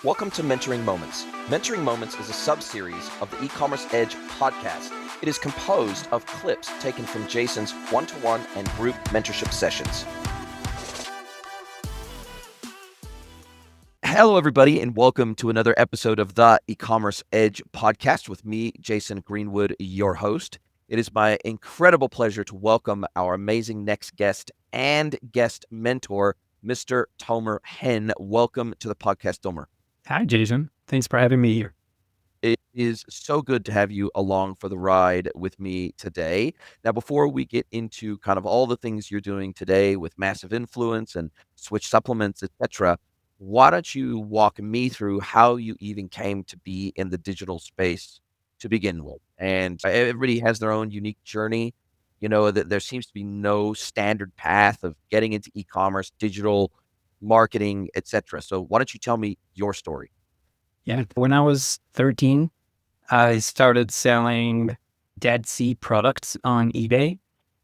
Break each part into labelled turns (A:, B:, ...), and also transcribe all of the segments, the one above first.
A: Welcome to Mentoring Moments. Mentoring Moments is a sub-series of the E-commerce Edge podcast. It is composed of clips taken from Jason's one-to-one and group mentorship sessions. Hello, everybody, and welcome to another episode of the E-commerce Edge podcast with me, Jason Greenwood, your host. It is my incredible pleasure to welcome our amazing next guest and guest mentor, Mr. Tomer Hen. Welcome to the podcast, Tomer.
B: Hi, Jason. Thanks for having me here.
A: It is so good to have you along for the ride with me today. Now, before we get into kind of all the things you're doing today with massive influence and switch supplements, etc., why don't you walk me through how you even came to be in the digital space to begin with? And everybody has their own unique journey. You know, that there seems to be no standard path of getting into e-commerce, digital marketing, etc. So why don't you tell me your story?
B: Yeah. When I was 13, I started selling Dead Sea products on eBay.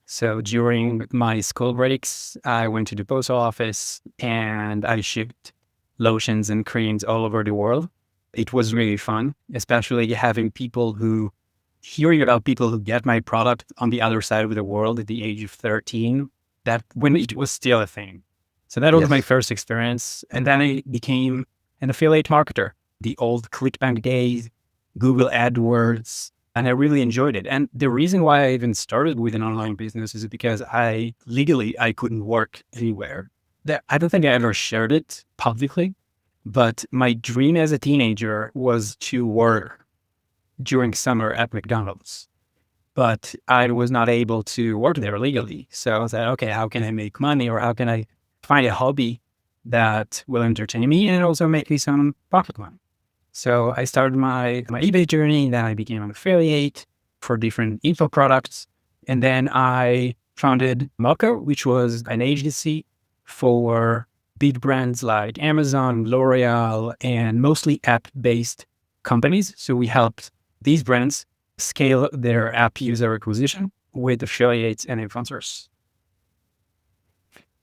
B: So during my school breaks, I went to the post office and I shipped lotions and creams all over the world. It was really fun, especially hearing about people who get my product on the other side of the world at the age of 13, that when it was still a thing. So that was my first experience. And then I became an affiliate marketer, the old ClickBank days, Google AdWords, and I really enjoyed it. And the reason why I even started with an online business is because I couldn't work anywhere. I don't think I ever shared it publicly, but my dream as a teenager was to work during summer at McDonald's. But I was not able to work there legally. So I was like, okay, how can I make money, or how can I find a hobby that will entertain me and also make me some pocket money? So I started my eBay journey, then I became an affiliate for different info products. And then I founded Mocha, which was an agency for big brands like Amazon, L'Oreal, and mostly app-based companies. So we helped these brands scale their app user acquisition with affiliates and influencers.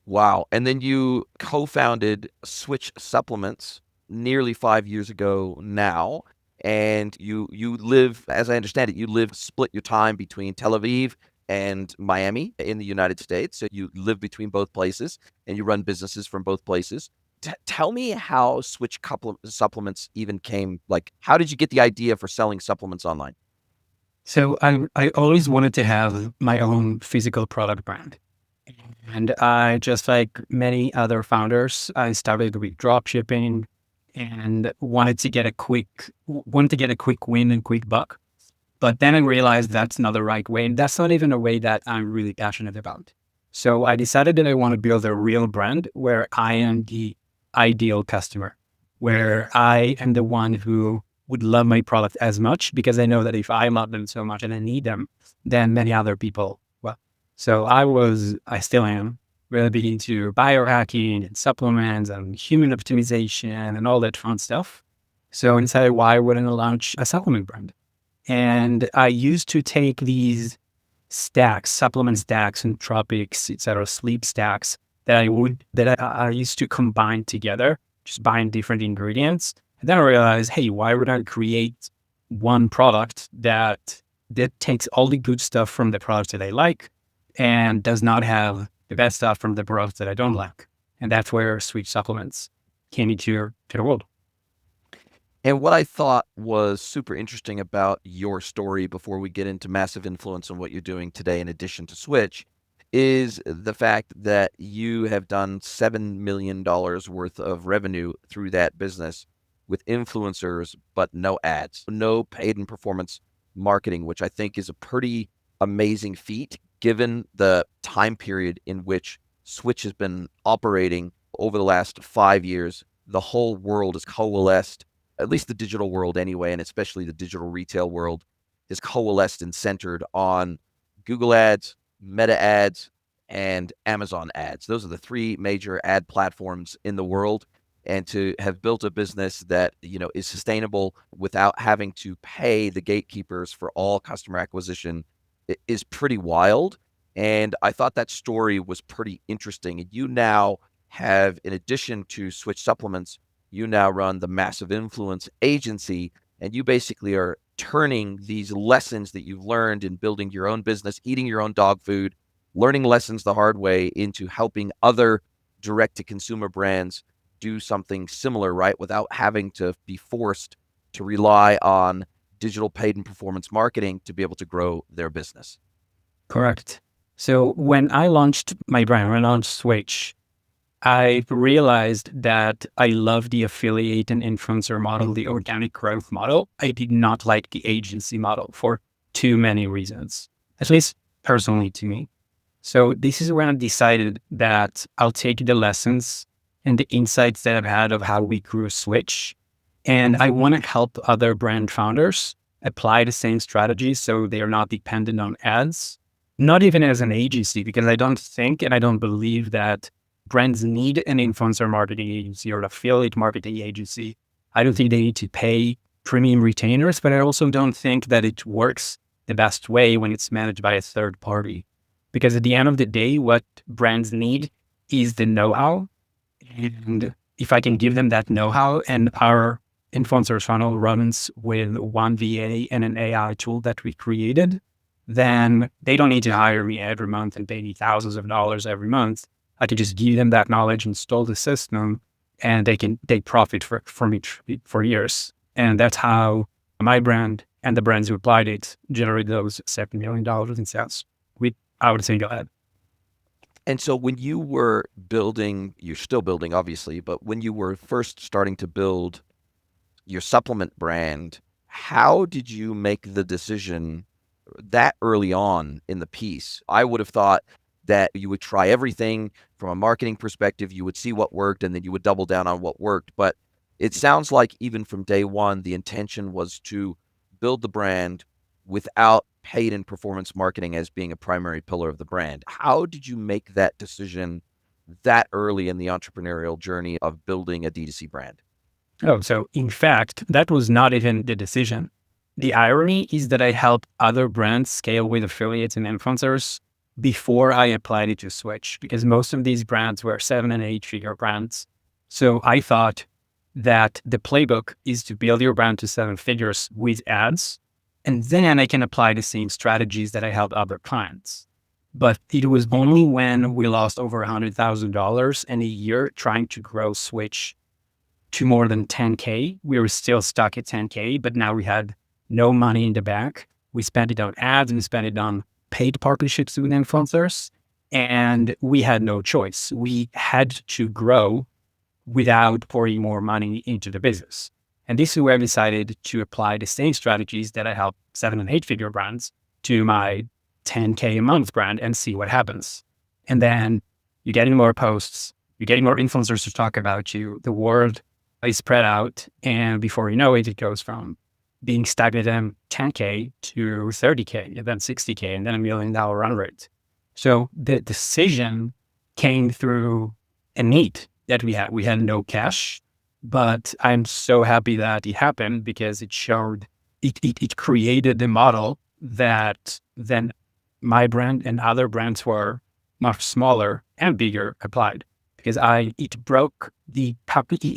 A: Wow. And then you co-founded Switch Supplements nearly 5 years ago now. And you live, as I understand it, split your time between Tel Aviv and Miami in the United States. So you live between both places and you run businesses from both places. Tell me how Switch Supplements even came. Like, how did you get the idea for selling supplements online?
B: So I always wanted to have my own physical product brand. And I, just like many other founders, I started with drop shipping and wanted to get a quick win and quick buck. But then I realized that's not the right way. And that's not even a way that I'm really passionate about. So I decided that I want to build a real brand where I am the ideal customer, where I am the one who would love my product as much, because I know that if I love them so much and I need them, then many other people will. So I still am really big into biohacking and supplements and human optimization and all that fun stuff. So I decided, why wouldn't I launch a supplement brand? And I used to take these stacks, supplement stacks, nootropics, etc., sleep stacks that I used to combine together, just buying different ingredients. And then I realized, hey, why would I create one product that takes all the good stuff from the products that I like and does not have the bad stuff from the products that I don't like? And that's where Switch Supplements came into the world.
A: And what I thought was super interesting about your story, before we get into massive influence on what you're doing today in addition to Switch, is the fact that you have done $7 million worth of revenue through that business with influencers, but no ads, no paid and performance marketing, which I think is a pretty amazing feat given the time period in which Switch has been operating over the last 5 years. The whole world has coalesced, at least the digital world anyway, and especially the digital retail world, is coalesced and centered on Google ads, Meta ads, and Amazon ads. Those are the three major ad platforms in the world. And to have built a business that, is sustainable without having to pay the gatekeepers for all customer acquisition is pretty wild. And I thought that story was pretty interesting. And you now have, in addition to Switch Supplements, You now run the Massive Influence agency, and you basically are turning these lessons that you've learned in building your own business, eating your own dog food, learning lessons the hard way into helping other direct-to-consumer brands do something similar, right? Without having to be forced to rely on digital paid and performance marketing to be able to grow their business.
B: Correct. So when I launched my brand, when I launched Switch, I realized that I love the affiliate and influencer model, the organic growth model. I did not like the agency model for too many reasons, at least personally to me. So this is when I decided that I'll take the lessons and the insights that I've had of how we grew Switch, and I want to help other brand founders apply the same strategies so they are not dependent on ads, not even as an agency, because I don't think and I don't believe that brands need an influencer marketing agency or an affiliate marketing agency. I don't think they need to pay premium retainers, but I also don't think that it works the best way when it's managed by a third party. Because at the end of the day, what brands need is the know-how. And if I can give them that know-how, and our influencer funnel runs with one VA and an AI tool that we created, then they don't need to hire me every month and pay me thousands of dollars every month. I can just give them that knowledge, install the system, and they profit from it for years. And that's how my brand and the brands who applied it generated those $7 million in sales with, I would say, go ahead.
A: And so when you were building, you're still building, obviously, but when you were first starting to build your supplement brand, how did you make the decision that early on in the piece? I would have thought that you would try everything from a marketing perspective, you would see what worked, and then you would double down on what worked. But it sounds like even from day one, the intention was to build the brand without paid and performance marketing as being a primary pillar of the brand. How did you make that decision that early in the entrepreneurial journey of building a D2C brand?
B: Oh, so in fact, that was not even the decision. The irony is that I helped other brands scale with affiliates and influencers before I applied it to Switch, because most of these brands were 7 and 8 figure brands. So I thought that the playbook is to build your brand to 7 figures with ads, and then I can apply the same strategies that I helped other clients. But it was only when we lost over $100,000 in a year trying to grow Switch to more than 10K. We were still stuck at 10K, but now we had no money in the bank. We spent it on ads and we spent it on paid partnerships with influencers, and we had no choice. We had to grow without pouring more money into the business. And this is where I decided to apply the same strategies that I help 7 and 8 figure brands to my 10K a month brand and see what happens. And then you're getting more posts, you're getting more influencers to talk about you. The word is spread out. And before you know it, it goes from being stagnant at 10K to 30K, and then 60K, and then $1 million run rate. So the decision came through a need that we had. We had no cash, but I'm so happy that it happened because it showed, it created the model that then my brand and other brands were much smaller and bigger applied. Because it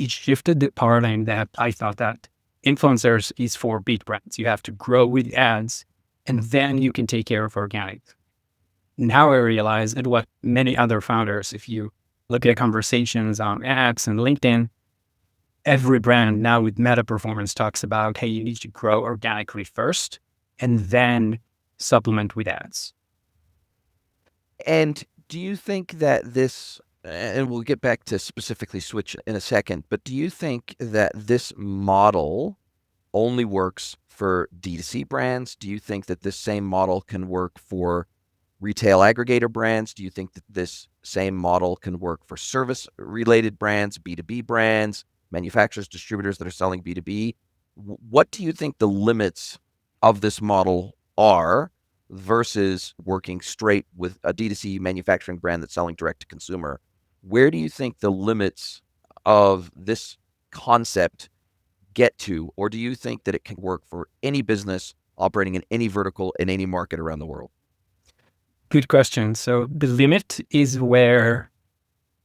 B: shifted the paradigm that I thought that influencers is for big brands. You have to grow with ads, and then you can take care of organic. Now I realize, and what many other founders, if you look at conversations on X and LinkedIn, every brand now with meta performance talks about, hey, you need to grow organically first and then supplement with ads.
A: And do you think that this, and we'll get back to specifically Switch in a second, but do you think that this model only works for D2C brands? Do you think that this same model can work for retail aggregator brands? Do you think that this same model can work for service-related brands, B2B brands, manufacturers, distributors that are selling B2B? What do you think the limits of this model are versus working straight with a D2C manufacturing brand that's selling direct to consumer? Where do you think the limits of this concept get to, or do you think that it can work for any business operating in any vertical in any market around the world?
B: Good question. So the limit is where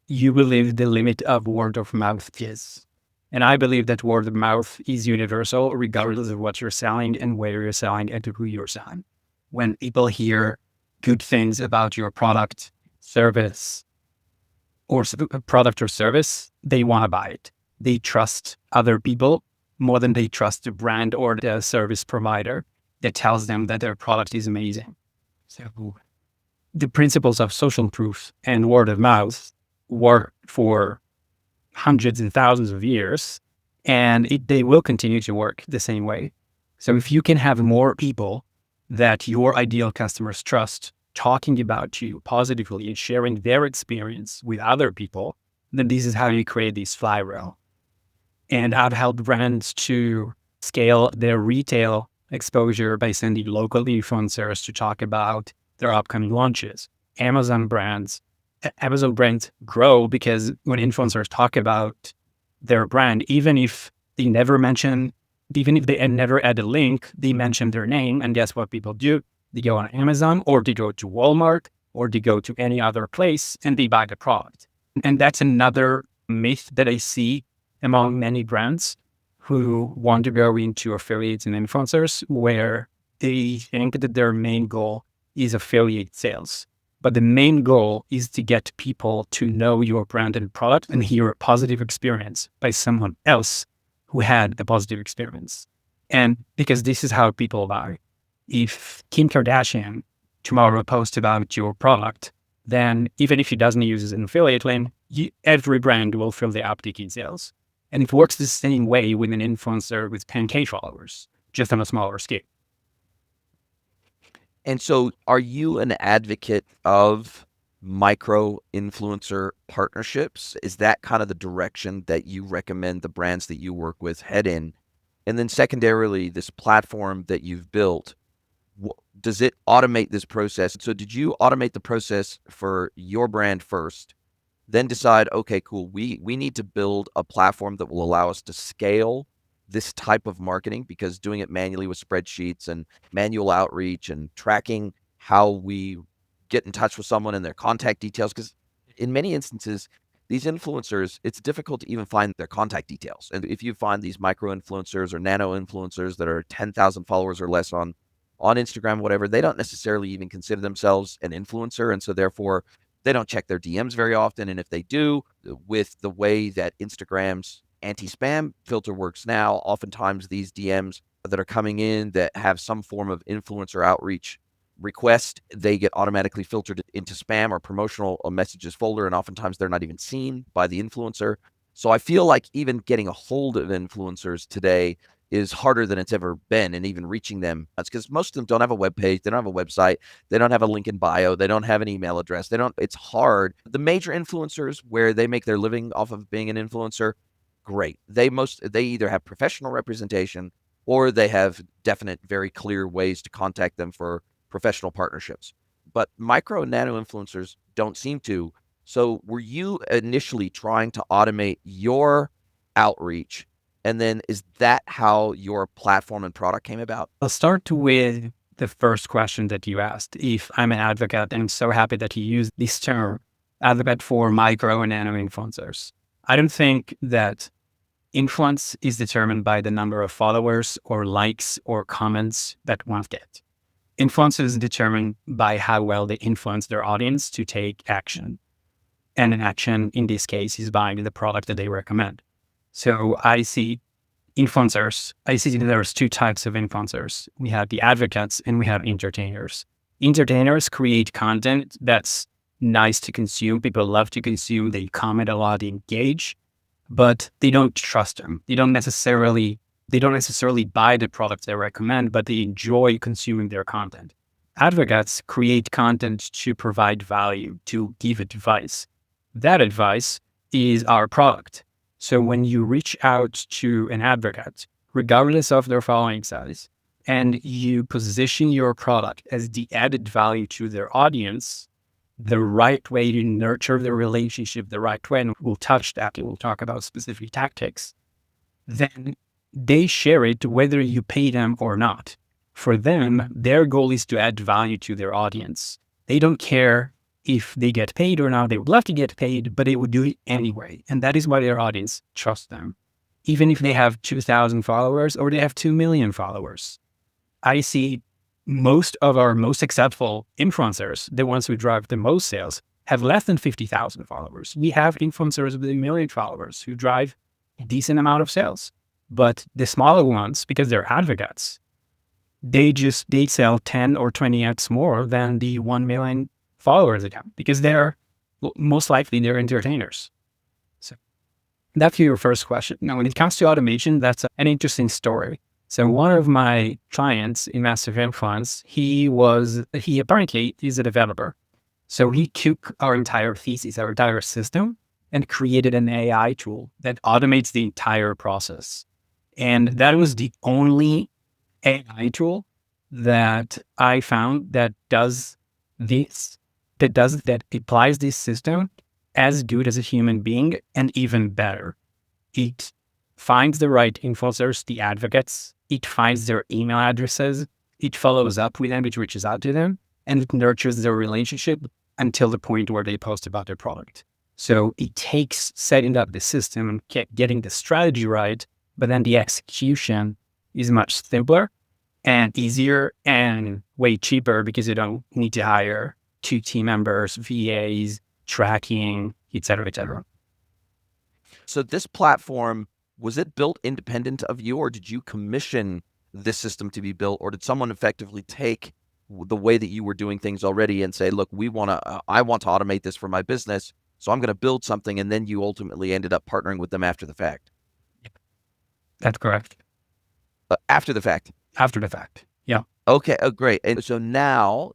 B: you believe the limit of word of mouth is. And I believe that word of mouth is universal, regardless of what you're selling and where you're selling and to who you're selling. When people hear good things about your product, service, or product or service, they want to buy it. They trust other people more than they trust the brand or the service provider that tells them that their product is amazing. So the principles of social proof and word of mouth work for hundreds and thousands of years, and they will continue to work the same way. So if you can have more people that your ideal customers trust talking about you positively and sharing their experience with other people, then this is how you create this flywheel. And I've helped brands to scale their retail exposure by sending local influencers to talk about their upcoming launches. Amazon brands grow because when influencers talk about their brand, even if they never add a link, they mention their name. And guess what people do? They go on Amazon, or they go to Walmart, or they go to any other place and they buy the product. And that's another myth that I see among many brands who want to go into affiliates and influencers, where they think that their main goal is affiliate sales. But the main goal is to get people to know your brand and product and hear a positive experience by someone else who had a positive experience. And because this is how people buy. If Kim Kardashian tomorrow posts about your product, then even if she doesn't use an affiliate link, every brand will feel the uptick in sales. And it works the same way with an influencer with 10K followers, just on a smaller scale.
A: And so are you an advocate of micro influencer partnerships? Is that kind of the direction that you recommend the brands that you work with head in? And then secondarily, this platform that you've built, does it automate this process? So did you automate the process for your brand first, then decide, okay, cool, we need to build a platform that will allow us to scale this type of marketing, because doing it manually with spreadsheets and manual outreach and tracking how we get in touch with someone and their contact details, because in many instances, these influencers, it's difficult to even find their contact details. And if you find these micro influencers or nano influencers that are 10,000 followers or less on Instagram, whatever, they don't necessarily even consider themselves an influencer. And so therefore, they don't check their DMs very often. And if they do, with the way that Instagram's anti-spam filter works now, oftentimes these DMs that are coming in that have some form of influencer outreach request, they get automatically filtered into spam or promotional messages folder, and oftentimes they're not even seen by the influencer. So I feel like even getting a hold of influencers today is harder than it's ever been, and even reaching them. That's because most of them don't have a web page, they don't have a website, they don't have a link in bio, they don't have an email address. It's hard. The major influencers, where they make their living off of being an influencer, great. They either have professional representation or they have definite, very clear ways to contact them for professional partnerships. But micro and nano influencers don't seem to. So were you initially trying to automate your outreach? And then is that how your platform and product came about?
B: I'll start with the first question that you asked. If I'm an advocate, and I'm so happy that you used this term, advocate for micro and nano influencers. I don't think that influence is determined by the number of followers or likes or comments that one gets. Influence is determined by how well they influence their audience to take action. And an action in this case is buying the product that they recommend. So I see there's two types of influencers. We have the advocates and we have entertainers. Entertainers create content that's nice to consume. People love to consume. They comment a lot, they engage, but they don't trust them. They don't necessarily buy the products they recommend, but they enjoy consuming their content. Advocates create content to provide value, to give advice. That advice is our product. So when you reach out to an advocate, regardless of their following size, and you position your product as the added value to their audience, the right way to nurture the relationship, the right way, and we'll touch that, we'll talk about specific tactics, then they share it whether you pay them or not. For them, their goal is to add value to their audience. They don't care if they get paid or not. They would love to get paid, but they would do it anyway. And that is why their audience trusts them. even if they have 2,000 followers or they have 2 million followers. I see most of our most successful influencers, the ones who drive the most sales, have less than 50,000 followers. We have influencers with 1 million followers who drive a decent amount of sales. But the smaller ones, because they're advocates, they sell 10 or 20x more than the 1 million followers account because most likely they're entertainers. So that's your first question. Now, when it comes to automation, that's an interesting story. So one of my clients in Massive Influence, he apparently is a developer. So he took our entire thesis, our entire system, and created an AI tool that automates the entire process. And that was the only AI tool that I found that applies this system as good as a human being and even better. It finds the right influencers, the advocates, it finds their email addresses, it follows up with them, it reaches out to them, and it nurtures their relationship until the point where they post about their product. So it takes setting up the system and getting the strategy right, but then the execution is much simpler and easier and way cheaper because you don't need to hire 2 team members, VAs, tracking, et cetera, et cetera.
A: So this platform, was it built independent of you, or did you commission this system to be built, or did someone effectively take the way that you were doing things already and say, look, I want to automate this for my business, so I'm going to build something, and then you ultimately ended up partnering with them after the fact?
B: That's correct.
A: After the fact?
B: After the fact, yeah.
A: Okay, oh, great. And so now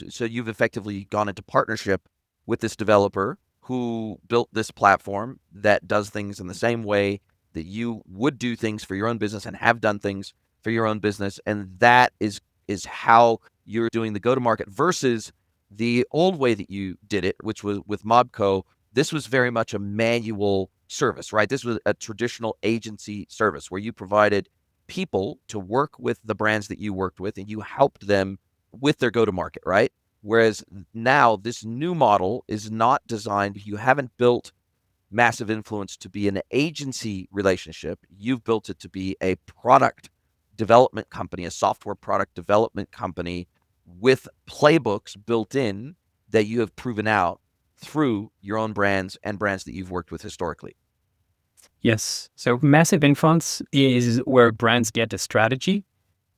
A: so you've effectively gone into partnership with this developer who built this platform that does things in the same way that you would do things for your own business and have done things for your own business. And that is how you're doing the go-to-market versus the old way that you did it, which was with Mobco. This was very much a manual service, right? This was a traditional agency service where you provided people to work with the brands that you worked with and you helped them with their go-to-market, right? Whereas now this new model is not designed, you haven't built Massive Influence to be an agency relationship. You've built it to be a product development company, a software product development company with playbooks built in that you have proven out through your own brands and brands that you've worked with historically.
B: Yes. So Massive Influence is where brands get a strategy,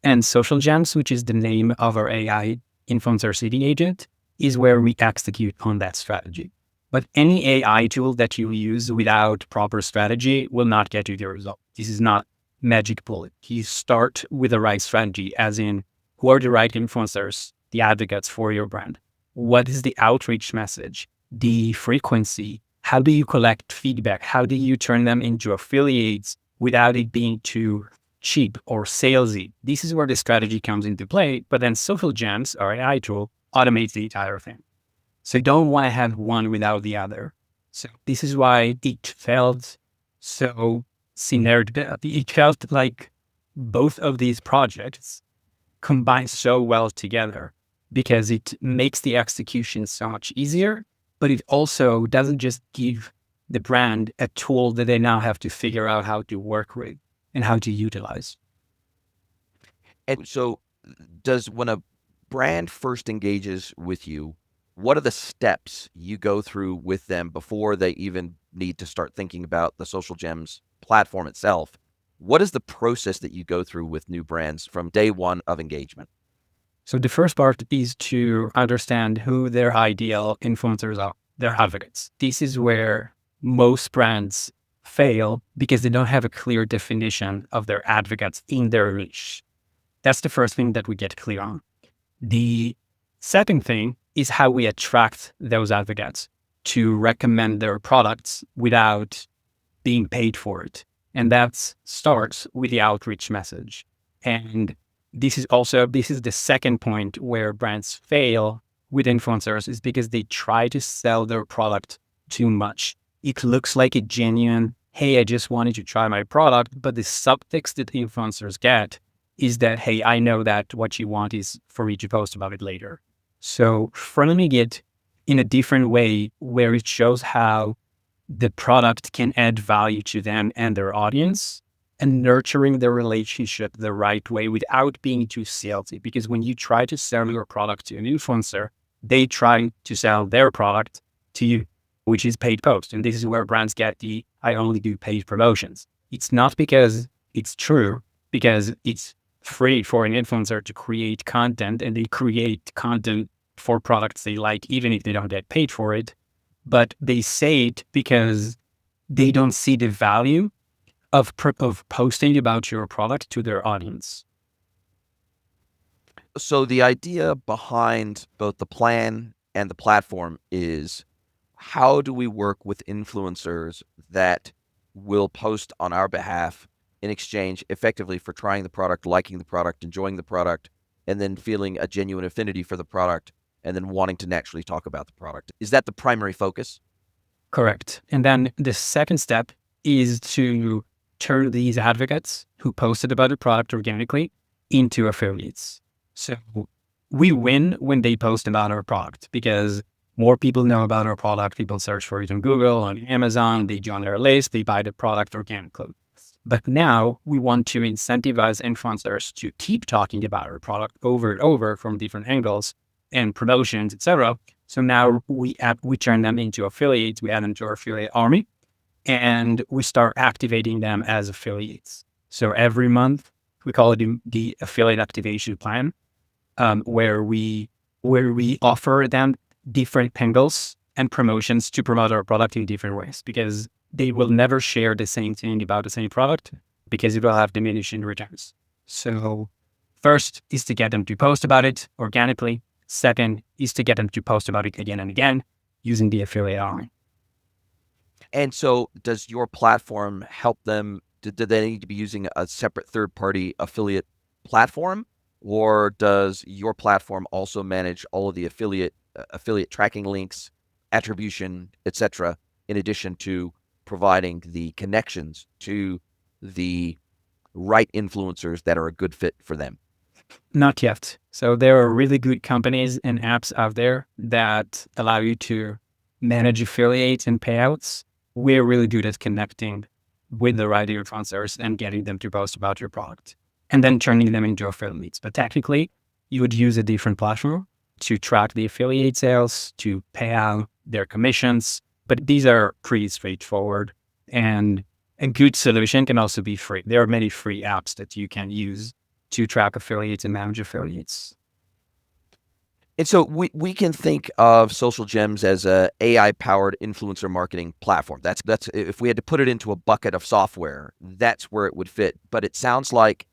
B: and Social Gems, which is the name of our AI influencer city agent, is where we execute on that strategy. But any AI tool that you use without proper strategy will not get you the result. This is not magic bullet. You start with the right strategy, as in who are the right influencers, the advocates for your brand? What is the outreach message, the frequency? How do you collect feedback? How do you turn them into affiliates without it being too cheap or salesy? This is where the strategy comes into play. But then Social Gems, our AI tool, automates the entire thing. So you don't want to have one without the other. So this is why it felt so synergistic. It felt like both of these projects combine so well together because it makes the execution so much easier, but it also doesn't just give the brand a tool that they now have to figure out how to work with and how to utilize.
A: And so when a brand first engages with you, what are the steps you go through with them before they even need to start thinking about the Social Gems platform itself? What is the process that you go through with new brands from day one of engagement?
B: So the first part is to understand who their ideal influencers are, their advocates. This is where most brands fail because they don't have a clear definition of their advocates in their niche. That's the first thing that we get clear on. The second thing is how we attract those advocates to recommend their products without being paid for it. And that starts with the outreach message. And this is the second point where brands fail with influencers, is because they try to sell their product too much. It looks like a genuine, hey, I just wanted to try my product, but the subtext that influencers get is that, hey, I know that what you want is for me to post about it later. So framing it in a different way where it shows how the product can add value to them and their audience, and nurturing the relationship the right way without being too salesy. Because when you try to sell your product to an influencer, they try to sell their product to you, which is paid post. And this is where brands get the I only do paid promotions. It's not because it's true, because it's free for an influencer to create content, and they create content for products they like, even if they don't get paid for it. But they say it because they don't see the value of posting about your product to their audience.
A: So the idea behind both the plan and the platform is, how do we work with influencers that will post on our behalf in exchange effectively for trying the product, liking the product, enjoying the product, and then feeling a genuine affinity for the product, and then wanting to naturally talk about the product? Is that the primary focus?
B: Correct. And then the second step is to turn these advocates who posted about the product organically into affiliates. So we win when they post about our product, because more people know about our product. People search for it on Google, on Amazon, they join our list, they buy the product organically. But now we want to incentivize influencers to keep talking about our product over and over from different angles and promotions, etc. So now we turn them into affiliates. We add them to our affiliate army, and we start activating them as affiliates. So every month we call it the affiliate activation plan, where we offer them different angles and promotions to promote our product in different ways, because they will never share the same thing about the same product, because it will have diminishing returns. So first is to get them to post about it organically. Second is to get them to post about it again and again using the affiliate army.
A: And so does your platform help them? Do they need to be using a separate third-party affiliate platform, or does your platform also manage all of the affiliate tracking links, attribution, etc., in addition to providing the connections to the right influencers that are a good fit for them?
B: Not yet. So there are really good companies and apps out there that allow you to manage affiliates and payouts. We're really good at connecting with the right influencers and getting them to post about your product and then turning them into affiliates. But technically, you would use a different platform to track the affiliate sales, to pay out their commissions. But these are pretty straightforward, and a good solution can also be free. There are many free apps that you can use to track affiliates and manage affiliates.
A: And so we can think of Social Gems as a AI-powered influencer marketing platform. That's if we had to put it into a bucket of software, that's where it would fit. But it sounds like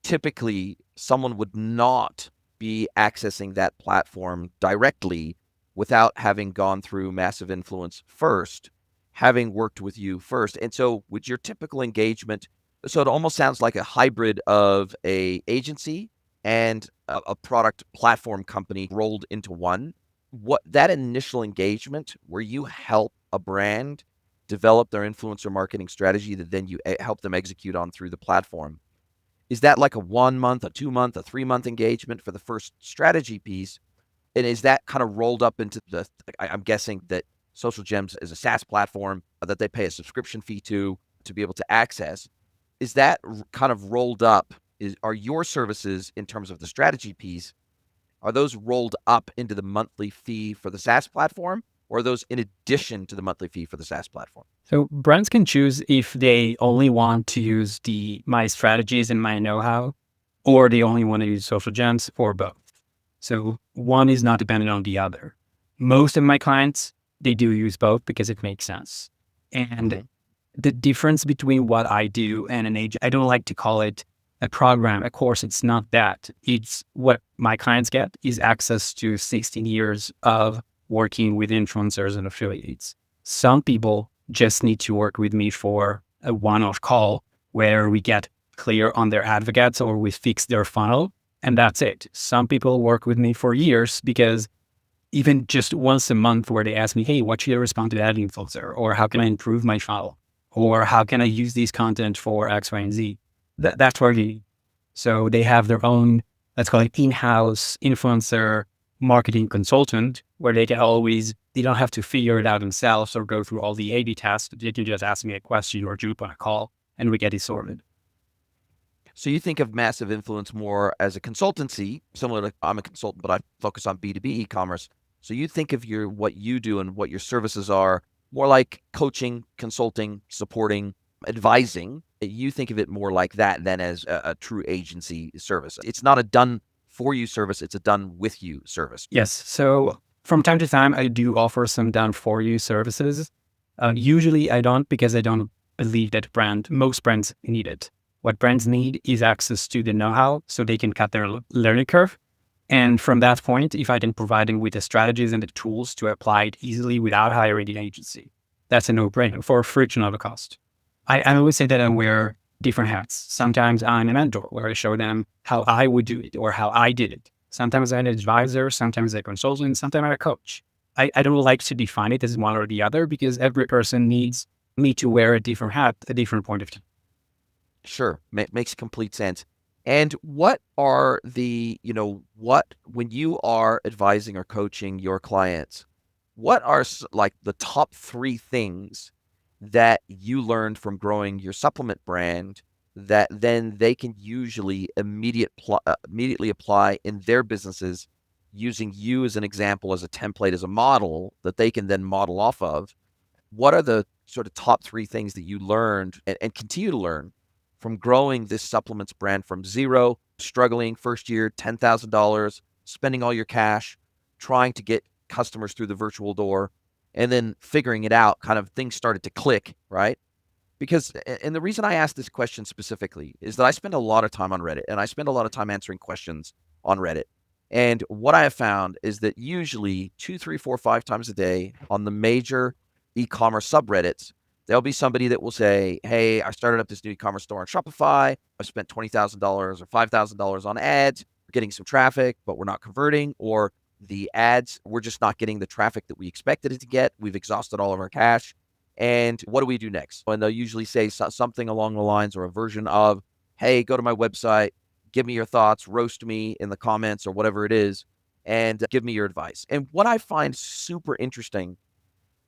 A: typically someone would not be accessing that platform directly without having gone through Massive Influence first, having worked with you first. And so with your typical engagement, so it almost sounds like a hybrid of a agency and a product platform company rolled into one. What that initial engagement where you help a brand develop their influencer marketing strategy that then you help them execute on through the platform, is that like a 1 month, a 2 month, a 3 month engagement for the first strategy piece? And is that kind of rolled up into I'm guessing that Social Gems is a SaaS platform that they pay a subscription fee to be able to access. Is that kind of rolled up? Are your services, in terms of the strategy piece, are those rolled up into the monthly fee for the SaaS platform, or are those in addition to the monthly fee for the SaaS platform?
B: So brands can choose if they only want to use my strategies and my know-how, or they only want to use Social Gems, or both. So one is not dependent on the other. Most of my clients, they do use both because it makes sense. And the difference between what I do and an agent, I don't like to call it a program, a course. It's not that. It's what my clients get is access to 16 years of working with influencers and affiliates. Some people just need to work with me for a one-off call where we get clear on their advocates or we fix their funnel, and that's it. Some people work with me for years because even just once a month where they ask me, hey, what should I respond to that influencer? Or how can I improve my funnel? Or how can I use these content for X, Y, and Z? That's where so they have their own, let's call it in-house influencer marketing consultant, where they They don't have to figure it out themselves or go through all the A/B tests. They can just ask me a question or jump on a call, and we get it sorted.
A: So you think of Massive Influence more as a consultancy, similar to I'm a consultant, but I focus on B2B e-commerce. So you think of what you do and what your services are more like coaching, consulting, supporting, advising. You think of it more like that than as a true agency service. It's not a done for you service, it's a done with you service.
B: Yes. So from time to time, I do offer some done for you services. Usually I don't, because I don't believe that most brands need it. What brands need is access to the know-how so they can cut their learning curve. And from that point, if I can provide them with the strategies and the tools to apply it easily without hiring an agency, that's a no-brainer for a frictional cost. I always say that I wear different hats. Sometimes I'm a mentor where I show them how I would do it or how I did it. Sometimes I'm an advisor, sometimes a consultant, sometimes I'm a coach. I don't like to define it as one or the other because every person needs me to wear a different hat, a different point of view.
A: Sure, makes complete sense. And what are when you are advising or coaching your clients, what are like the top 3 things that you learned from growing your supplement brand that then they can usually immediately apply in their businesses using you as an example, as a template, as a model that they can then model off of? What are the sort of top 3 things that you learned and continue to learn from growing this supplements brand from zero, struggling first year, $10,000, spending all your cash, trying to get customers through the virtual door, and then figuring it out, kind of things started to click, right? Because, and the reason I asked this question specifically is that I spend a lot of time on Reddit and I spend a lot of time answering questions on Reddit. And what I have found is that usually 2, 3, 4, 5 times a day on the major e-commerce subreddits, there'll be somebody that will say, hey, I started up this new e-commerce store on Shopify. I spent $20,000 or $5,000 on ads. We're getting some traffic, but we're not converting. Or the ads, we're just not getting the traffic that we expected it to get. We've exhausted all of our cash. And what do we do next? And they'll usually say something along the lines or a version of, hey, go to my website, give me your thoughts, roast me in the comments or whatever it is, and give me your advice. And what I find super interesting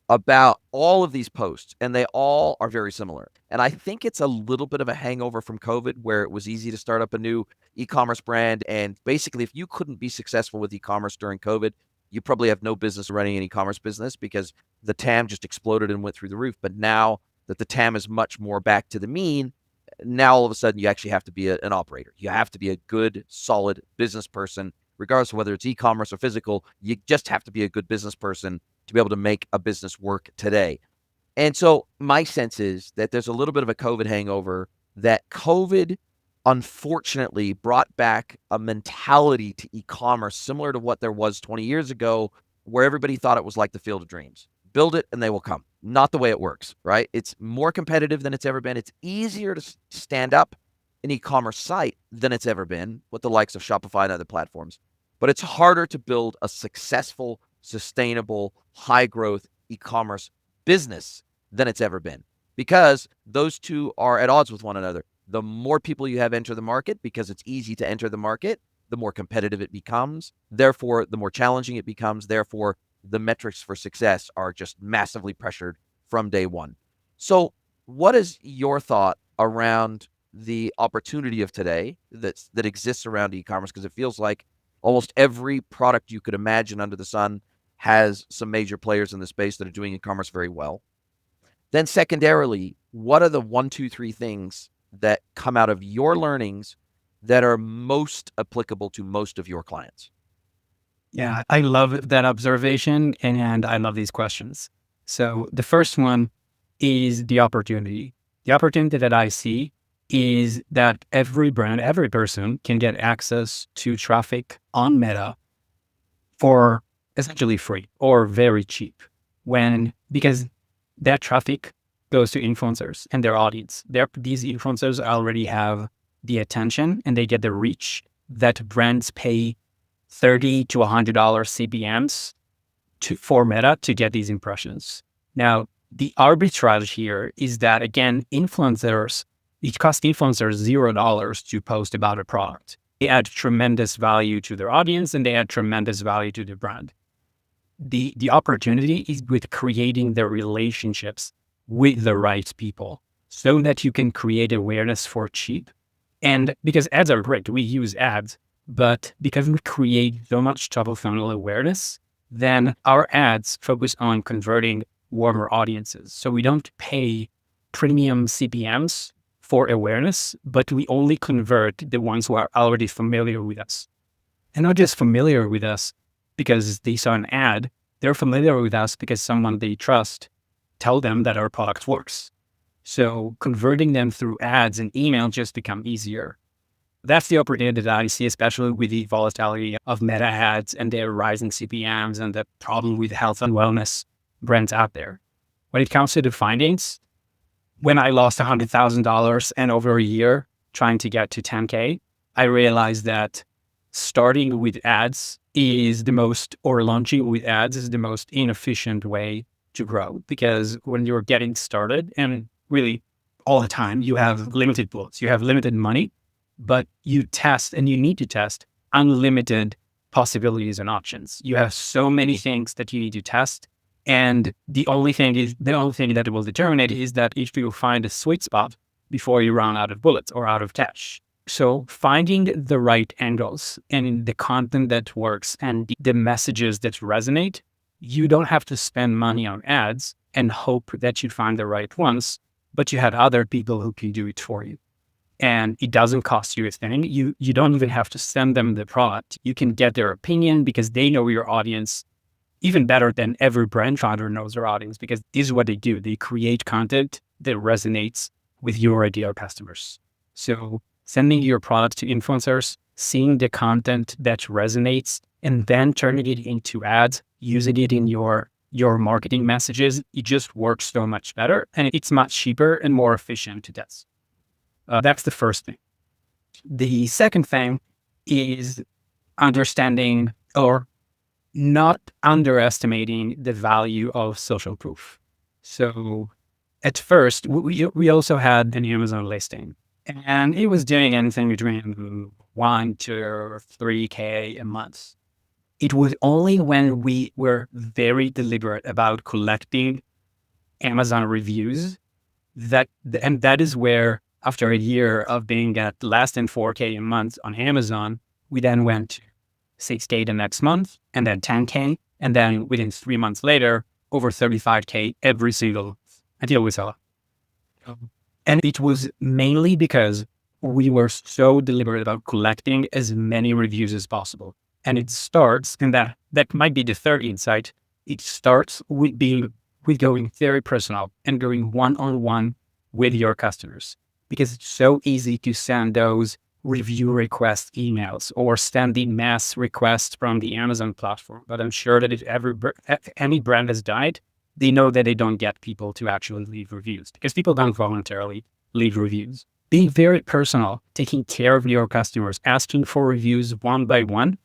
A: about all of these posts, and they all are very similar. And I think it's a little bit of a hangover from COVID where it was easy to start up a new e-commerce brand. And basically, if you couldn't be successful with e-commerce during COVID, you probably have no business running an e-commerce business because the TAM just exploded and went through the roof. But now that the TAM is much more back to the mean, now all of a sudden you actually have to be an operator. You have to be a good, solid business person, regardless of whether it's e-commerce or physical. You just have to be a good business person to be able to make a business work today. And so my sense is that there's a little bit of a COVID hangover, that COVID unfortunately brought back a mentality to e-commerce similar to what there was 20 years ago, where everybody thought it was like the field of dreams. Build it and they will come. Not the way it works, right? It's more competitive than it's ever been. It's easier to stand up an e-commerce site than it's ever been with the likes of Shopify and other platforms. But it's harder to build a successful, sustainable, high growth e-commerce business than it's ever been, because those two are at odds with one another. The more people you have enter the market, because it's easy to enter the market, the more competitive it becomes. Therefore, the more challenging it becomes. Therefore, the metrics for success are just massively pressured from day one. So what is your thought around the opportunity of today that exists around e-commerce? Because it feels like almost every product you could imagine under the sun has some major players in the space that are doing e-commerce very well. Then secondarily, what are the 1, 2, 3 things that come out of your learnings that are most applicable to most of your clients?
B: Yeah, I love that observation and I love these questions. So the first one is the opportunity. The opportunity that I see is that every brand, every person can get access to traffic on Meta for essentially free or very cheap, because that traffic goes to influencers and their audience. These influencers already have the attention and they get the reach that brands pay $30 to $100 CPMs for Meta to get these impressions. Now, the arbitrage here is that, again, it costs influencers $0 to post about a product. They add tremendous value to their audience and they add tremendous value to the brand. the opportunity is with creating the relationships with the right people so that you can create awareness for cheap. And because ads are great, we use ads, but because we create so much top of funnel awareness, then our ads focus on converting warmer audiences. So we don't pay premium CPMs for awareness, but we only convert the ones who are already familiar with us. And not just familiar with us because they saw an ad, they're familiar with us because someone they trust tell them that our product works. So converting them through ads and email just become easier. That's the opportunity that I see, especially with the volatility of meta ads and their rising CPMs and the problem with health and wellness brands out there. When it comes to the findings, when I lost $100,000 and over a year trying to get to 10K, I realized that starting with ads is the most, or launching with ads is the most inefficient way to grow. Because when you're getting started, and really all the time, you have limited bullets, you have limited money, but you test and you need to test unlimited possibilities and options. You have so many things that you need to test. And the only thing that will determine it is that if you find a sweet spot before you run out of bullets or out of cash. So finding the right angles and the content that works and the messages that resonate, you don't have to spend money on ads and hope that you find the right ones, but you have other people who can do it for you. And it doesn't cost you a thing. You don't even have to send them the product. You can get their opinion because they know your audience even better than every brand founder knows their audience, because this is what they do. They create content that resonates with your ideal customers. So sending your product to influencers, seeing the content that resonates, and then turning it into ads, using it in your marketing messages, it just works so much better. And it's much cheaper and more efficient to test. That's the first thing. The second thing is understanding or not underestimating the value of social proof. So at first, we also had an Amazon listing, and it was doing anything between 1 to 3K a month. It was only when we were very deliberate about collecting Amazon reviews and that is where, after a year of being at less than 4K a month on Amazon, we then went to 6K the next month, and then 10K, and then within 3 months later, over 35K every single until we saw. And it was mainly because we were so deliberate about collecting as many reviews as possible. And it starts, and that might be the third insight, it starts with going very personal and going one-on-one with your customers. Because it's so easy to send those review request emails or sending mass requests from the Amazon platform. But I'm sure that if any brand has died, they know that they don't get people to actually leave reviews because people don't voluntarily leave reviews. Being very personal, taking care of your customers, asking for reviews one by one,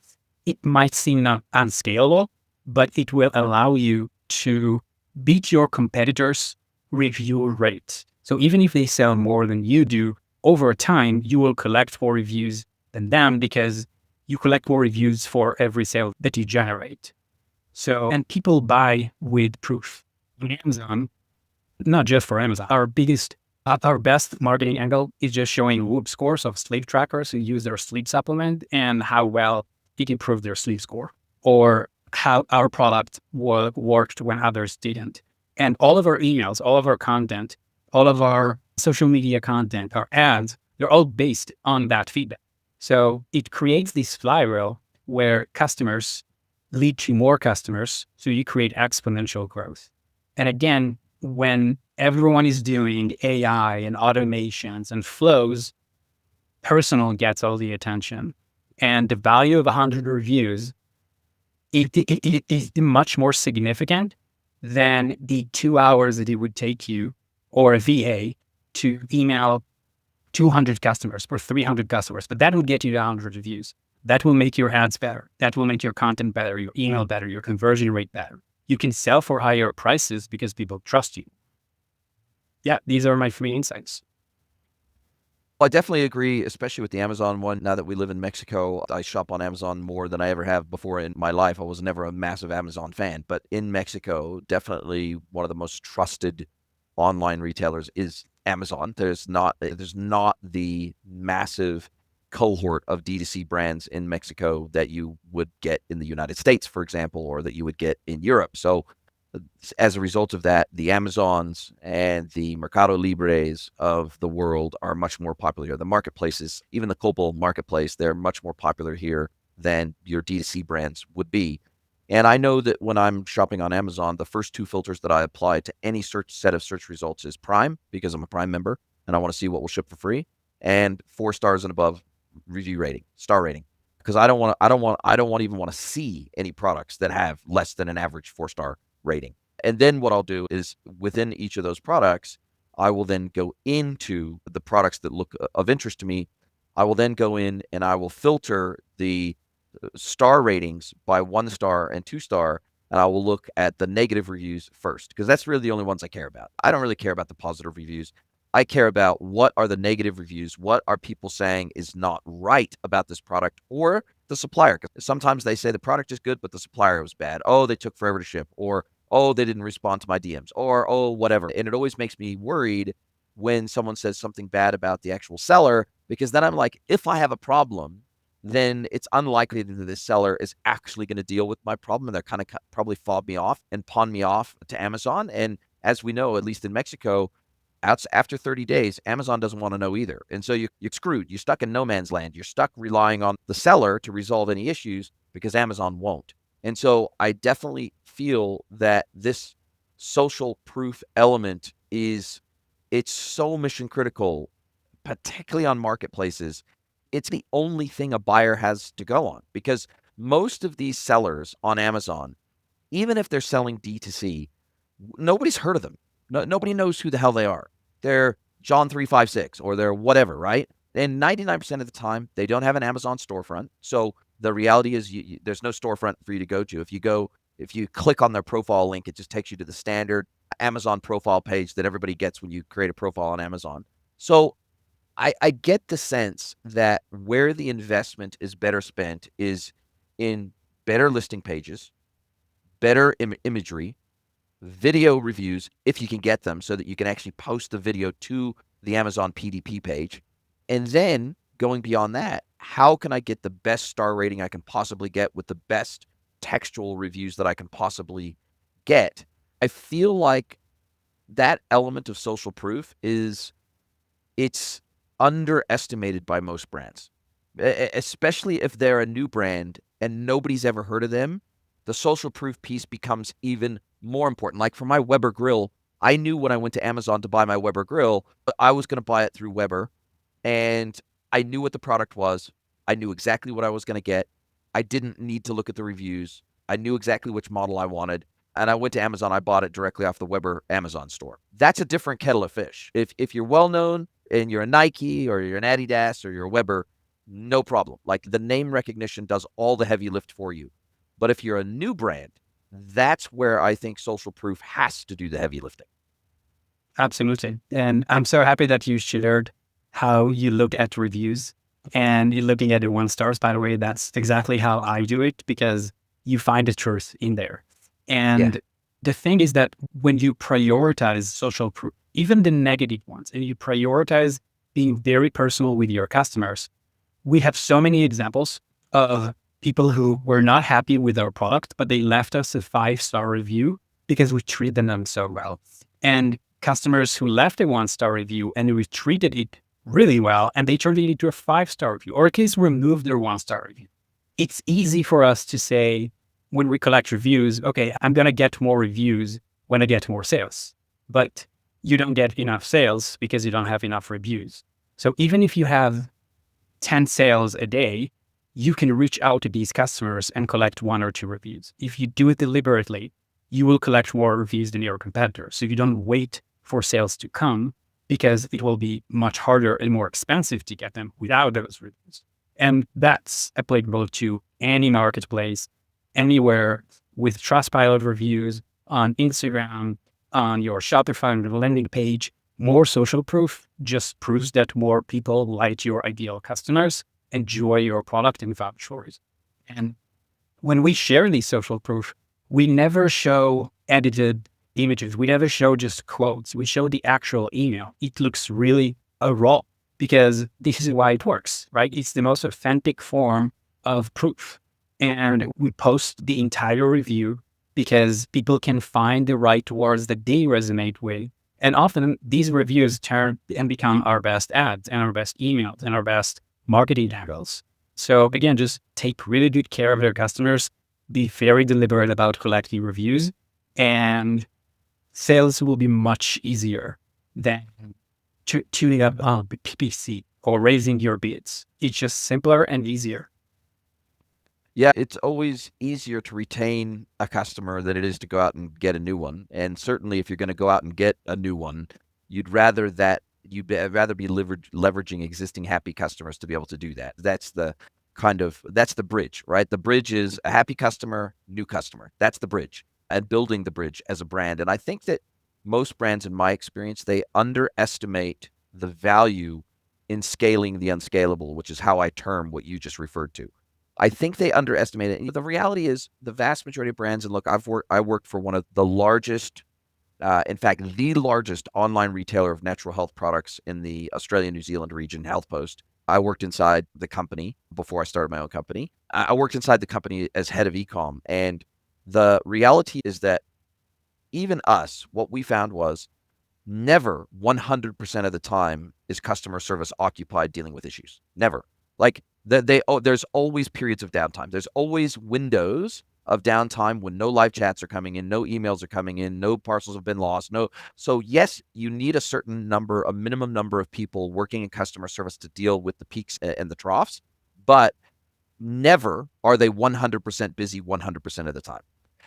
B: it might seem not unscalable, but it will allow you to beat your competitors' review rate. So even if they sell more than you do, over time, you will collect more reviews than them because you collect more reviews for every sale that you generate. So, and people buy with proof. On Amazon, not just for Amazon, our best marketing angle is just showing Whoop scores of sleep trackers who use their sleep supplement and how well it improved their sleep score, or how our product worked when others didn't. And all of our emails, all of our content, all of our social media content, our ads, they're all based on that feedback. So it creates this flywheel where customers lead to more customers. So you create exponential growth. And again, when everyone is doing AI and automations and flows, personal gets all the attention. And the value of 100 reviews, it is much more significant than the 2 hours that it would take you or a VA to email 200 customers or 300 customers. But that will get you to 100 reviews. That will make your ads better. That will make your content better, your email better, your conversion rate better. You can sell for higher prices because people trust you. Yeah, these are my 3 insights.
A: I definitely agree, especially with the Amazon one. Now that we live in Mexico, I shop on Amazon more than I ever have before in my life. I was never a massive Amazon fan, but in Mexico, definitely one of the most trusted online retailers is Amazon. There's not the massive cohort of D2C brands in Mexico that you would get in the United States, for example, or that you would get in Europe. So as a result of that, the Amazons and the Mercado Libres of the world are much more popular. The marketplaces, even the Coppel marketplace, they're much more popular here than your D2C brands would be. And I know that when I'm shopping on Amazon, the first two filters that I apply to any set of search results is Prime, because I'm a Prime member and I want to see what will ship for free, and 4 stars and above review rating, star rating. Because I don't want even want to see any products that have less than an average 4 star rating. And then what I'll do is within each of those products, I will then go into the products that look of interest to me. I will then go in and I will filter the star ratings by 1 star and 2 star, and I will look at the negative reviews first, because that's really the only ones I care about. I don't really care about the positive reviews. I care about what are the negative reviews, what are people saying is not right about this product, or the supplier. Because sometimes they say the product is good, but the supplier was bad. Oh, they took forever to ship, or oh, they didn't respond to my DMs, or oh, whatever. And it always makes me worried when someone says something bad about the actual seller, because then I'm like, if I have a problem, then it's unlikely that this seller is actually going to deal with my problem, and they're kind of probably fob me off and pawn me off to Amazon. And as we know, at least in Mexico, after 30 days, Amazon doesn't want to know either. And so you're screwed. You're stuck in no man's land. You're stuck relying on the seller to resolve any issues because Amazon won't. And so I definitely feel that this social proof element it's so mission critical, particularly on marketplaces. It's the only thing a buyer has to go on, because most of these sellers on Amazon, even if they're selling D2C, nobody's heard of them. Nobody knows who the hell they are. They're John 356 or they're whatever, right? And 99% of the time, they don't have an Amazon storefront. So the reality is there's no storefront for you to go to. If you click on their profile link, it just takes you to the standard Amazon profile page that everybody gets when you create a profile on Amazon. So I get the sense that where the investment is better spent is in better listing pages, better imagery, video reviews, if you can get them, so that you can actually post the video to the Amazon PDP page. And then going beyond that, how can I get the best star rating I can possibly get with the best textual reviews that I can possibly get? I feel like that element of social proof it's underestimated by most brands, especially if they're a new brand and nobody's ever heard of them. The social proof piece becomes even more important. Like for my Weber grill, I knew when I went to Amazon to buy my Weber grill, I was going to buy it through Weber, and I knew what the product was. I knew exactly what I was going to get. I didn't need to look at the reviews. I knew exactly which model I wanted. And I went to Amazon. I bought it directly off the Weber Amazon store. That's a different kettle of fish. If you're well known and you're a Nike or you're an Adidas or you're a Weber, no problem. Like, the name recognition does all the heavy lift for you. But if you're a new brand, that's where I think social proof has to do the heavy lifting.
B: Absolutely. And I'm so happy that you shared how you look at reviews and you're looking at the 1 stars. By the way, that's exactly how I do it, because you find the truth in there.
A: Yeah.
B: And the thing is that when you prioritize social proof, even the negative ones, and you prioritize being very personal with your customers, we have so many examples of people who were not happy with our product, but they left us a 5-star review because we treated them so well. And customers who left a 1-star review and we treated it really well, and they turned it into a 5-star review, or in case removed their 1-star review. It's easy for us to say when we collect reviews, okay, I'm going to get more reviews when I get more sales. But you don't get enough sales because you don't have enough reviews. So even if you have 10 sales a day, you can reach out to these customers and collect 1 or 2 reviews. If you do it deliberately, you will collect more reviews than your competitors. So you don't wait for sales to come, because it will be much harder and more expensive to get them without those reviews. And that's applicable to any marketplace, anywhere, with Trustpilot reviews on Instagram, on your Shopify landing page. More social proof just proves that more people, like your ideal customers, enjoy your product and vouch for it. And when we share these social proof, we never show edited images. We never show just quotes. We show the actual email. It looks really raw because this is why it works, right? It's the most authentic form of proof. And we post the entire review because people can find the right words that they resonate with. And often these reviews turn and become our best ads and our best emails and our best marketing angles. So again, just take really good care of their customers, be very deliberate about collecting reviews, and sales will be much easier than tuning up on PPC or raising your bids. It's just simpler and easier.
A: Yeah, it's always easier to retain a customer than it is to go out and get a new one. And certainly if you're going to go out and get a new one, you'd rather be leveraging existing happy customers to be able to do that. That's the bridge, right? The bridge is a happy customer, new customer. That's the bridge, and building the bridge as a brand. And I think that most brands, in my experience, they underestimate the value in scaling the unscalable, which is how I term what you just referred to. I think they underestimate it. The reality is the vast majority of brands, and look, I worked for one of the largest, in fact, the largest online retailer of natural health products in the Australia, New Zealand region, Health Post. I worked inside the company before I started my own company. I worked inside the company as head of ecom. And the reality is that even us, what we found was never 100% of the time is customer service occupied dealing with issues. Never. Like there's always periods of downtime. There's always windows of downtime when no live chats are coming in, no emails are coming in, no parcels have been lost. No. So yes, you need a minimum number of people working in customer service to deal with the peaks and the troughs, but never are they 100% busy 100% of the time.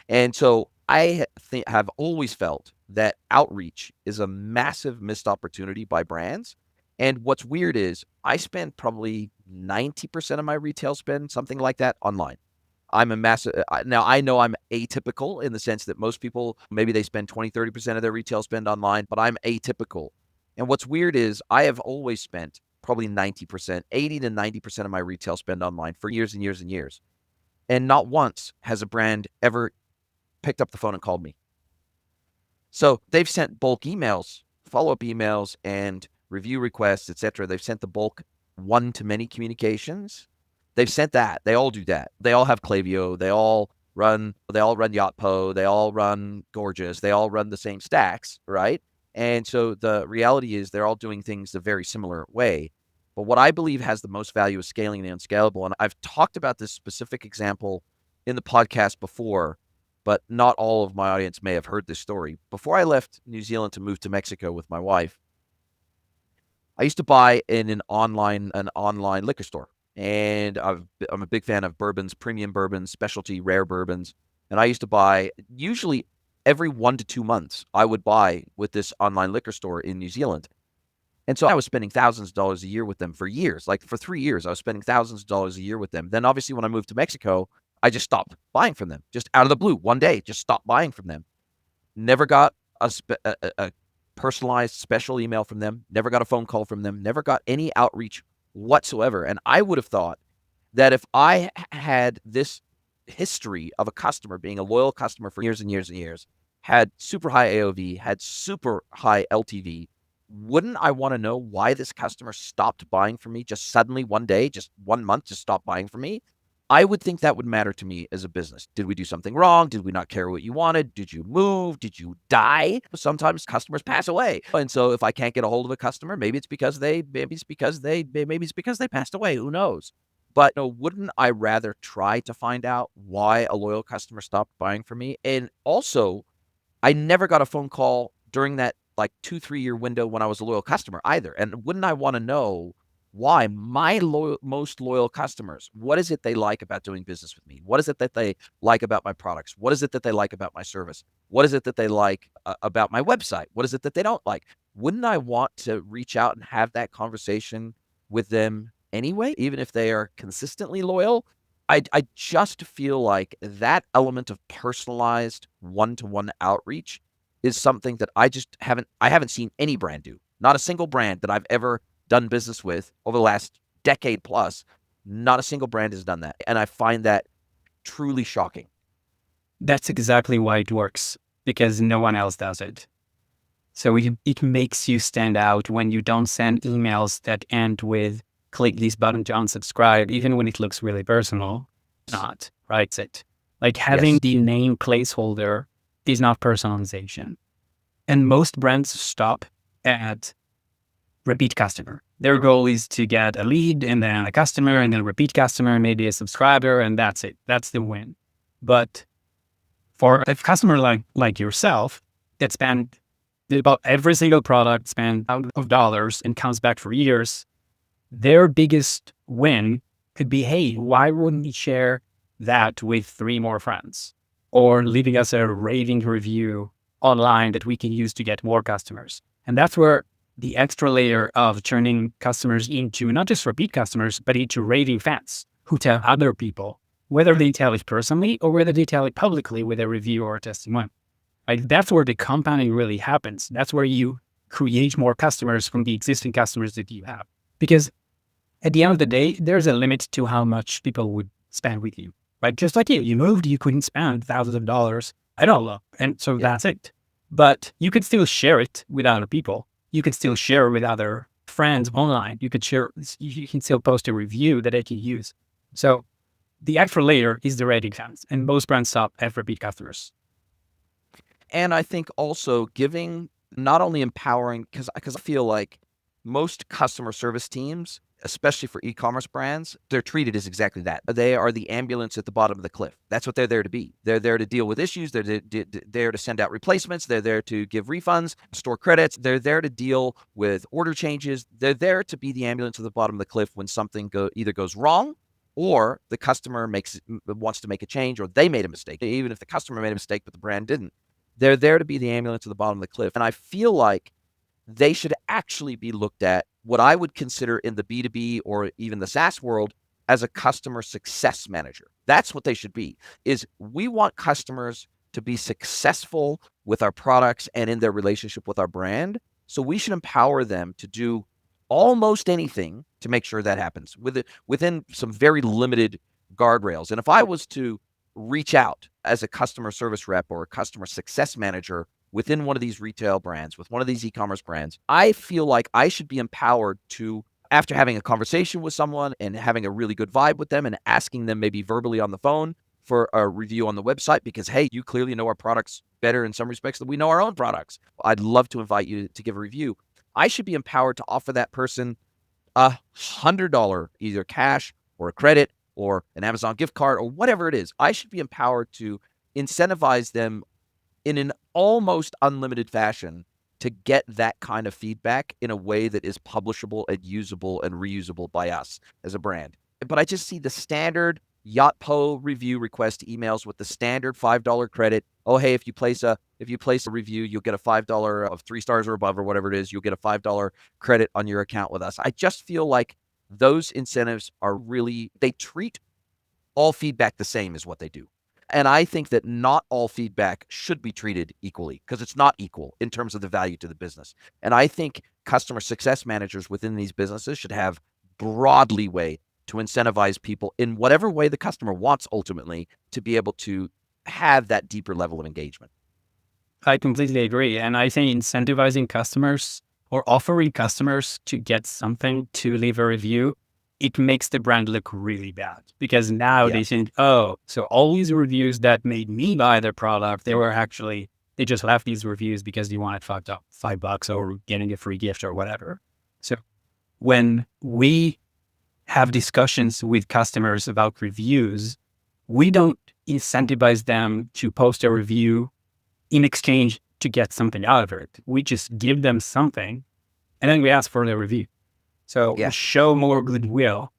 A: And so I have always felt that outreach is a massive missed opportunity by brands. And what's weird is I spend probably 90% of my retail spend, something like that, online. I'm a massive, now I know I'm atypical in the sense that most people, maybe they spend 20, 30% of their retail spend online, but I'm atypical. And what's weird is I have always spent probably 90%, 80 to 90% of my retail spend online for years and years and years. And not once has a brand ever picked up the phone and called me. So they've sent bulk emails, follow-up emails, and review requests, etc. They've sent the bulk one-to-many communications. They've sent that. They all do that. They all have Klaviyo. They all run Yotpo. They all run Gorgeous. They all run the same stacks, right? And so the reality is they're all doing things a very similar way. But what I believe has the most value is scaling the unscalable. And I've talked about this specific example in the podcast before, but not all of my audience may have heard this story. Before I left New Zealand to move to Mexico with my wife, I used to buy in an online liquor store. And I'm a big fan of bourbons, premium bourbons, specialty rare bourbons. And I used to buy usually every 1 to 2 months, I would buy with this online liquor store in New Zealand. And so I was spending thousands of dollars a year with them for years. Like for 3 years, I was spending thousands of dollars a year with them. Then obviously when I moved to Mexico, I just stopped buying from them. Just out of the blue, one day, just stopped buying from them. Never got a personalized special email from them. Never got a phone call from them. Never got any outreach whatsoever. And I would have thought that if I had this history of a customer being a loyal customer for years and years and years, had super high AOV, had super high LTV, wouldn't I want to know why this customer stopped buying from me just suddenly one day, just 1 month, just stopped buying from me? I would think that would matter to me as a business. Did we do something wrong? Did we not care what you wanted? Did you move? Did you die? Sometimes customers pass away. And so if I can't get a hold of a customer, maybe it's because they passed away. Who knows? But wouldn't I rather try to find out why a loyal customer stopped buying from me? And also, I never got a phone call during that like 2, 3 year window when I was a loyal customer either. And wouldn't I want to know why my most loyal customers, what is it they like about doing business with me? What is it that they like about my products? What is it that they like about my service? What is it that they like about my website? What is it that they don't like? Wouldn't I want to reach out and have that conversation with them anyway, even if they are consistently loyal? I just feel like that element of personalized one-to-one outreach is something that I haven't seen any brand do. Not a single brand that I've ever done business with over the last decade plus. Not a single brand has done that. And I find that truly shocking.
B: That's exactly why it works, because no one else does it. So it makes you stand out when you don't send emails that end with click this button to unsubscribe, even when it looks really personal. Not, right? It like having
A: Yes.
B: the name placeholder is not personalization. And most brands stop at repeat customer. Their goal is to get a lead and then a customer and then a repeat customer, maybe a subscriber, and that's it. That's the win. But for a customer like yourself that spent about every single product, spent thousands of dollars and comes back for years, their biggest win could be, hey, why wouldn't we share that with 3 more friends? Or leaving us a raving review online that we can use to get more customers. And that's where the extra layer of turning customers into not just repeat customers, but into raving fans who tell other people, whether they tell it personally or whether they tell it publicly with a review or a testimonial. Right? That's where the compounding really happens. That's where you create more customers from the existing customers that you have. Because at the end of the day, there's a limit to how much people would spend with you. Right? Just like you moved, you couldn't spend thousands of dollars. I don't know. And so that's it. But you could still share it with other people. You can still share with other friends online. You can still post a review that they can use. So the extra layer is the rating fans, and most brands stop at repeat customers.
A: And I think also giving, not only empowering, because I feel like most customer service teams, especially for e-commerce brands, they're treated as exactly that. They are the ambulance at the bottom of the cliff. That's what they're there to be. They're there to deal with issues. They're there to send out replacements. They're there to give refunds, store credits. They're there to deal with order changes. They're there to be the ambulance at the bottom of the cliff when something either goes wrong or the customer wants to make a change, or they made a mistake. Even if the customer made a mistake but the brand didn't, they're there to be the ambulance at the bottom of the cliff. And I feel like they should actually be looked at, what I would consider in the B2B or even the SaaS world, as a customer success manager. That's what they should be. Is we want customers to be successful with our products and in their relationship with our brand. So we should empower them to do almost anything to make sure that happens within some very limited guardrails. And if I was to reach out as a customer service rep or a customer success manager within one of these retail brands, with one of these e-commerce brands, I feel like I should be empowered to, after having a conversation with someone and having a really good vibe with them and asking them maybe verbally on the phone for a review on the website, because, hey, you clearly know our products better in some respects than we know our own products. I'd love to invite you to give a review. I should be empowered to offer that person $100 either cash or a credit or an Amazon gift card or whatever it is. I should be empowered to incentivize them in an almost unlimited fashion to get that kind of feedback in a way that is publishable and usable and reusable by us as a brand. But I just see the standard Yotpo review request emails with the standard $5 credit. Oh, hey, if you place a review, you'll get a $5 of 3 stars or above or whatever it is. You'll get a $5 credit on your account with us. I just feel like those incentives are really, they treat all feedback the same as what they do. And I think that not all feedback should be treated equally, because it's not equal in terms of the value to the business. And I think customer success managers within these businesses should have broad leeway to incentivize people in whatever way the customer wants, ultimately, to be able to have that deeper level of engagement.
B: I completely agree. And I think incentivizing customers or offering customers to get something to leave a review, it makes the brand look really bad, because now they think, oh, so all these reviews that made me buy their product, they just left these reviews because they wanted $5 or getting a free gift or whatever. So when we have discussions with customers about reviews, we don't incentivize them to post a review in exchange to get something out of it. We just give them something and then we ask for their review. So we show more goodwill.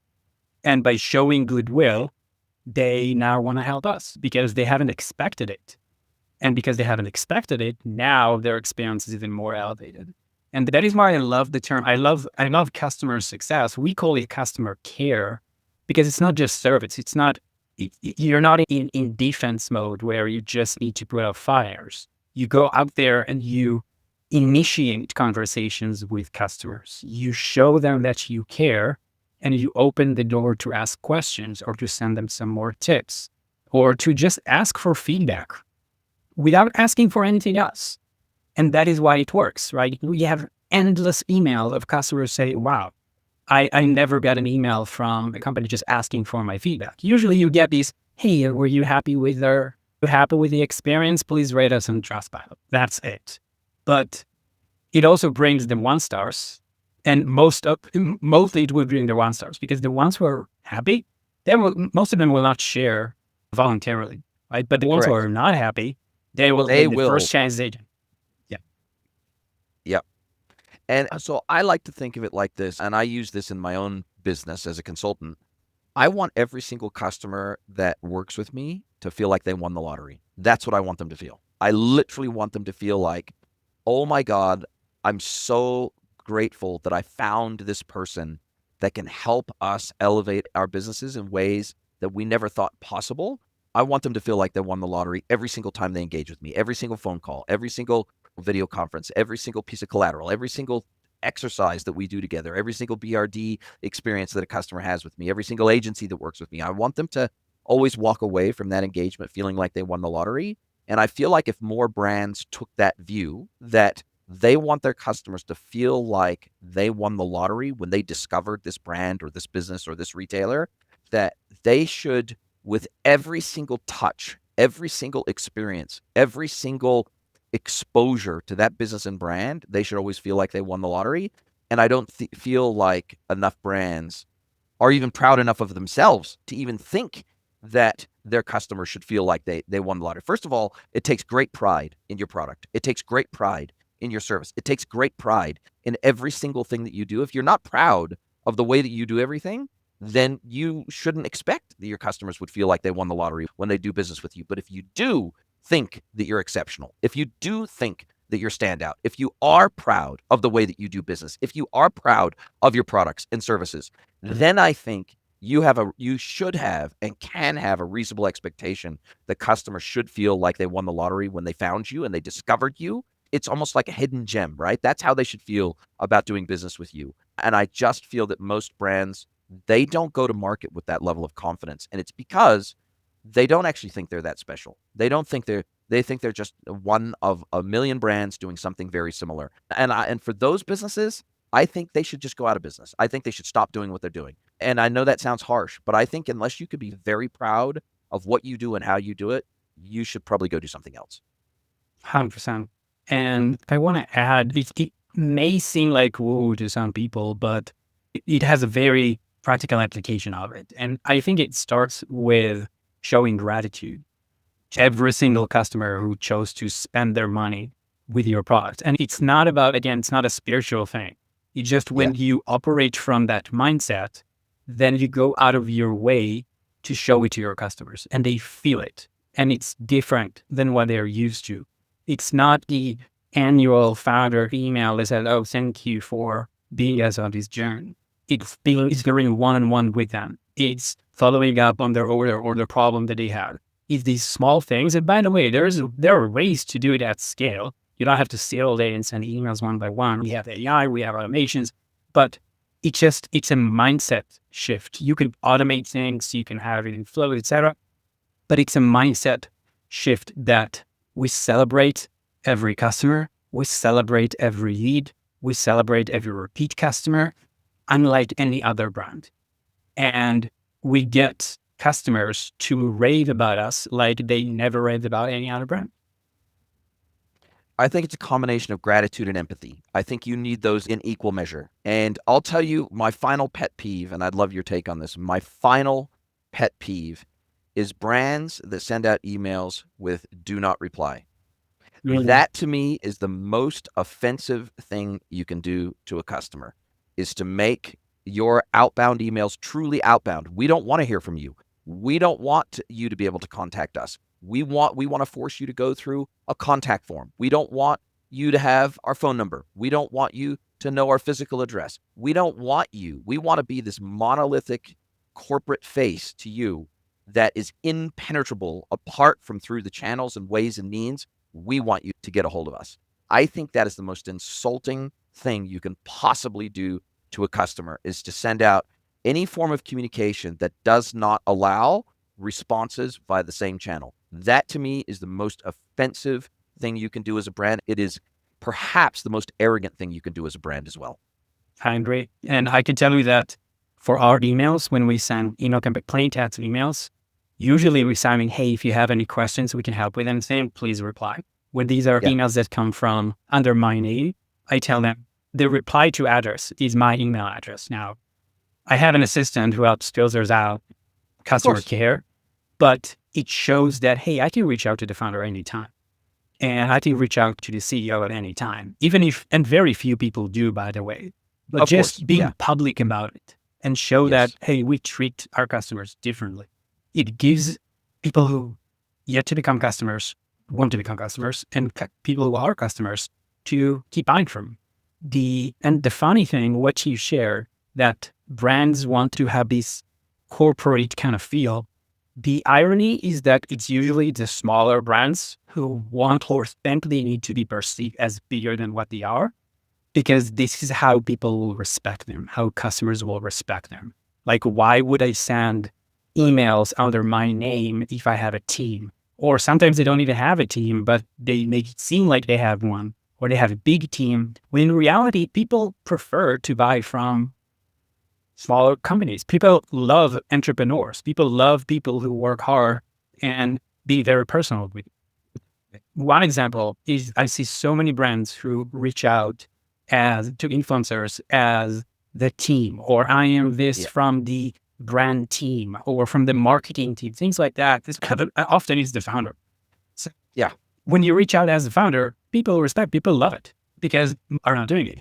B: And by showing goodwill, they now want to help us because they haven't expected it. And because they haven't expected it, now their experience is even more elevated. And that is why I love the term. I love customer success. We call it customer care because it's not just service. It's not, you're not in defense mode where you just need to put out fires. You go out there and you initiate conversations with customers. You show them that you care and you open the door to ask questions or to send them some more tips or to just ask for feedback without asking for anything else. And that is why it works, right? We have endless email of customers say, wow, I never got an email from a company just asking for my feedback. Usually you get these, hey, were you happy with the experience? Please rate us on Trustpilot. That's it. But it also brings the 1 stars, and mostly it will bring the 1 stars because the ones who are happy, most of them will not share voluntarily, right? But the ones who
A: Correct.
B: are not happy, they will
A: They
B: take the
A: will.
B: first chance they can. Yeah.
A: Yep. And so I like to think of it like this, and I use this in my own business as a consultant. I want every single customer that works with me to feel like they won the lottery. That's what I want them to feel. I literally want them to feel like, oh my God, I'm so grateful that I found this person that can help us elevate our businesses in ways that we never thought possible. I want them to feel like they won the lottery every single time they engage with me, every single phone call, every single video conference, every single piece of collateral, every single exercise that we do together, every single BRD experience that a customer has with me, every single agency that works with me. I want them to always walk away from that engagement feeling like they won the lottery. And I feel like if more brands took that view that they want their customers to feel like they won the lottery when they discovered this brand or this business or this retailer, that they should, with every single touch, every single experience, every single exposure to that business and brand, they should always feel like they won the lottery. And I don't feel like enough brands are even proud enough of themselves to even think that their customers should feel like they won the lottery. First of all, it takes great pride in your product. It takes great pride in your service. It takes great pride in every single thing that you do. If you're not proud of the way that you do everything, then you shouldn't expect that your customers would feel like they won the lottery when they do business with you. But if you do think that you're exceptional, if you do think that you're standout, if you are proud of the way that you do business, if you are proud of your products and services, then I think you should have and can have a reasonable expectation that customers should feel like they won the lottery when they found you and they discovered you. It's almost like a hidden gem, right? That's how they should feel about doing business with you. And I just feel that most brands, they don't go to market with that level of confidence. And it's because they don't actually think they're that special. They think they're just one of a million brands doing something very similar. And for those businesses, I think they should just go out of business. I think they should stop doing what they're doing. And I know that sounds harsh, but I think unless you could be very proud of what you do and how you do it, you should probably go do something else.
B: 100%. And I want to add, it may seem like woo to some people, but it has a very practical application of it. And I think it starts with showing gratitude to every single customer who chose to spend their money with your product. And it's not about, again, it's not a spiritual thing. It's just when you operate from that mindset, then you go out of your way to show it to your customers and they feel it. And it's different than what they're used to. It's not the annual founder email that says, oh, thank you for being us on this journey. It's going one-on-one with them. It's following up on their order or the problem that they had. It's these small things. And by the way, there are ways to do it at scale. You don't have to sit all day and send emails one by one. We have AI, we have automations, but it's a mindset shift. You can automate things, you can have it in flow, etc. But it's a mindset shift that we celebrate every customer, we celebrate every lead, we celebrate every repeat customer, unlike any other brand. And we get customers to rave about us like they never raved about any other brand.
A: I think it's a combination of gratitude and empathy. I think you need those in equal measure. And I'll tell you my final pet peeve, and I'd love your take on this. My final pet peeve is brands that send out emails with do not reply. That to me is the most offensive thing you can do to a customer, is to make your outbound emails truly outbound. We don't want to hear from you. We don't want you to be able to contact us. We want to force you to go through a contact form. We don't want you to have our phone number. We don't want you to know our physical address. We don't want you. We want to be this monolithic corporate face to you that is impenetrable apart from through the channels and ways and means we want you to get a hold of us. I think that is the most insulting thing you can possibly do to a customer, is to send out any form of communication that does not allow responses via the same channel. That to me is the most offensive thing you can do as a brand. It is perhaps the most arrogant thing you can do as a brand as well.
B: I agree. And I can tell you that for our emails, when we send email campaign plain text emails, usually we're signing, hey, if you have any questions we can help with anything, please reply. When these are
A: Yeah.
B: emails that come from under my name, I tell them the reply to address is my email address. Now, I have an assistant who helps filters out customer care, but it shows that, hey, I can reach out to the founder anytime. And I can reach out to the CEO at any time, even if, and very few people do, by the way, but
A: Of
B: just
A: course.
B: being
A: Yeah.
B: public about it and show that,
A: Yes.
B: hey, we treat our customers differently. It gives people who yet to become customers, want to become customers, and people who are customers to keep buying from. And the funny thing, what you share, that brands want to have this corporate kind of feel. The irony is that it's usually the smaller brands who want or think they need to be perceived as bigger than what they are, because this is how people will respect them, how customers will respect them. Like, why would I send emails under my name if I have a team? Or sometimes they don't even have a team, but they make it seem like they have one, or they have a big team, when in reality, people prefer to buy from smaller companies. People love entrepreneurs. People love people who work hard and be very personal with it. One example is I see so many brands who reach out as to influencers as the team, or I am this
A: Yeah.
B: from the brand team or from the marketing team, things like that. This kind of often is the founder. So
A: Yeah.
B: when you reach out as a founder, people respect, people love it because are not doing it.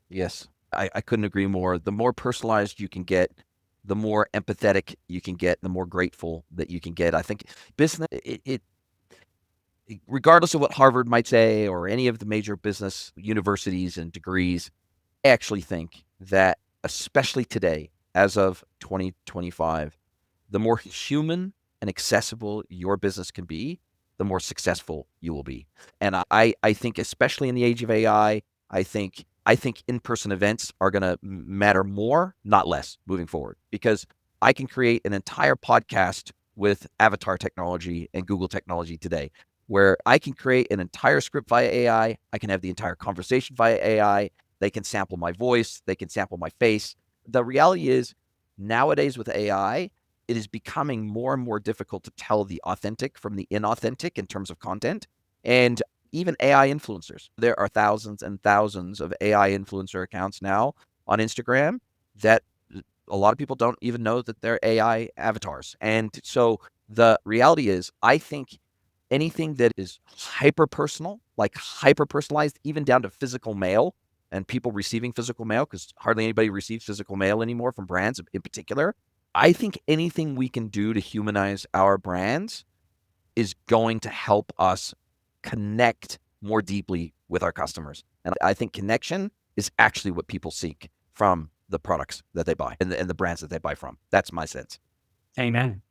A: Yes. I couldn't agree more. The more personalized you can get, the more empathetic you can get, the more grateful that you can get. I think business, regardless of what Harvard might say or any of the major business universities and degrees, I actually think that, especially today, as of 2025, the more human and accessible your business can be, the more successful you will be. And I think, especially in the age of AI, I think in-person events are going to matter more, not less, moving forward, because I can create an entire podcast with avatar technology and Google technology today, where I can create an entire script via AI. I can have the entire conversation via AI. They can sample my voice. They can sample my face. The reality is, nowadays with AI, it is becoming more and more difficult to tell the authentic from the inauthentic in terms of content. And even AI influencers, there are thousands and thousands of AI influencer accounts now on Instagram that a lot of people don't even know that they're AI avatars. And so the reality is, I think anything that is hyper personal, like hyper personalized, even down to physical mail and people receiving physical mail, because hardly anybody receives physical mail anymore from brands in particular. I think anything we can do to humanize our brands is going to help us connect more deeply with our customers. And I think connection is actually what people seek from the products that they buy and the brands that they buy from. That's my sense.
B: Amen.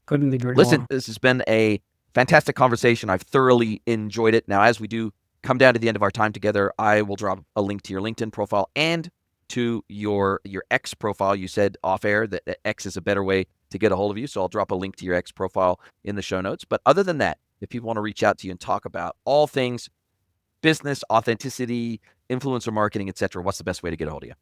B: Couldn't agree
A: Listen,
B: more.
A: this has been a fantastic conversation. I've thoroughly enjoyed it. Now, as we do come down to the end of our time together, I will drop a link to your LinkedIn profile and to your X profile. You said off air that X is a better way to get a hold of you, so I'll drop a link to your X profile in the show notes. But other than that, if people want to reach out to you and talk about all things business, authenticity, influencer marketing, etc., what's the best way to get a hold of you?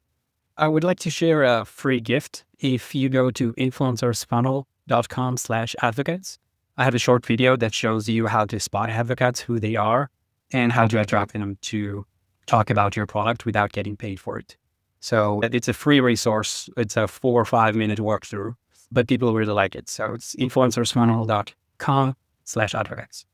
B: I would like to share a free gift. If you go to influencersfunnel.com/advocates, I have a short video that shows you how to spot advocates, who they are, and how to attract them to talk about your product without getting paid for it. So it's a free resource. It's a 4 or 5 minute walkthrough, but people really like it. So it's influencersfunnel.com/advocates.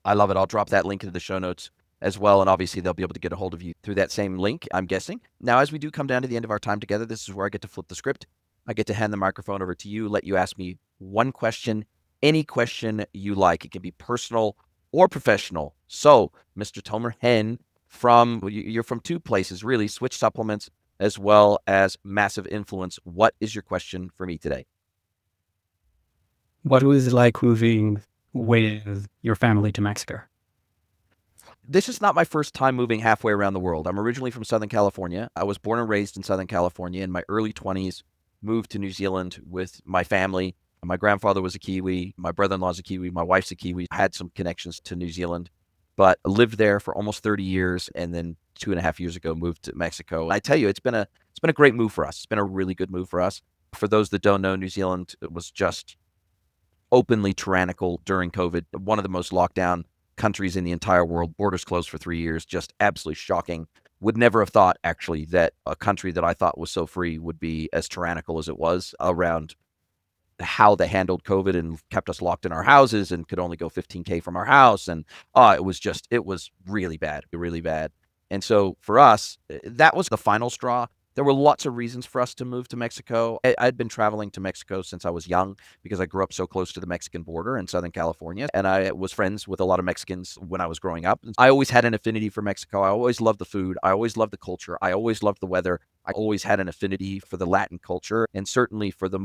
A: I love it. I'll drop that link into the show notes as well. And obviously, they'll be able to get a hold of you through that same link, I'm guessing. Now, as we do come down to the end of our time together, this is where I get to flip the script. I get to hand the microphone over to you, let you ask me one question, any question you like. It can be personal or professional. So, Mr. Tomer Hen, you're from two places, really, Switch Supplements as well as Massive Influence. What is your question for me today?
B: What was it like moving with your family to Mexico?
A: This is not my first time moving halfway around the world. I'm originally from Southern California. I was born and raised in Southern California. In my early 20s, moved to New Zealand with my family. My grandfather was a Kiwi. My brother-in-law's a Kiwi. My wife's a Kiwi. I had some connections to New Zealand, but lived there for almost 30 years, and then 2.5 years ago moved to Mexico. I tell you, it's been a great move for us. It's been a really good move for us. For those that don't know, New Zealand was just openly tyrannical during COVID. One of the most locked down countries in the entire world. Borders closed for 3 years. Just absolutely shocking. Would never have thought, actually, that a country that I thought was so free would be as tyrannical as it was around how they handled COVID and kept us locked in our houses and could only go 15K from our house. And it was really bad, really bad. And so for us, that was the final straw. There were lots of reasons for us to move to Mexico. I'd been traveling to Mexico since I was young because I grew up so close to the Mexican border in Southern California. And I was friends with a lot of Mexicans when I was growing up. I always had an affinity for Mexico. I always loved the food. I always loved the culture. I always loved the weather. I always had an affinity for the Latin culture and certainly for the